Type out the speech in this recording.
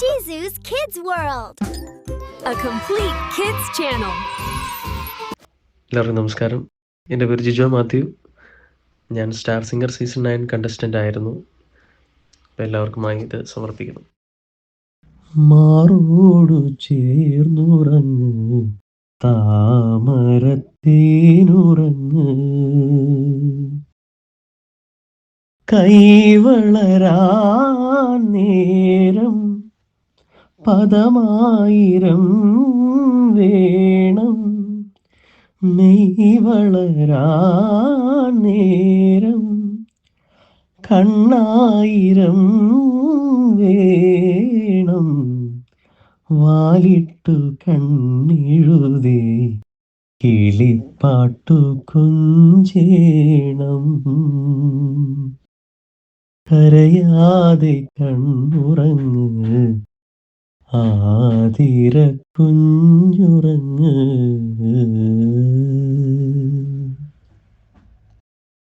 Shizu's Kids World, a complete kids channel. എല്ലാവർക്കും നമസ്കാരം. എൻ്റെ പേര് ജിജോ മാത്യു. ഞാൻ സ്റ്റാർ സിംഗർ സീസൺ 9 കണ്ടസ്റ്റൻ്റ് ആയിരുന്നു. അപ്പോൾ എല്ലാവർക്കുമായി ഇത് സമർപ്പിക്കുന്നു. മാറോടു ചേർന്നുറങ്ങ് താമരത്തേനുറങ്ങ്, കൈവളരാൻ നേരം പദമായിരം വേണം, മെയ് വളരാൻ നേരം കണ്ണായിരം വേണം, വാലിട്ടു കണ്ണെഴുതി കിളിപ്പാട്ടു കൊഞ്ചേണം, കരയാതെ കണ്ണുറങ്ങ് ആതിര കുഞ്ഞുറങ്ങ്.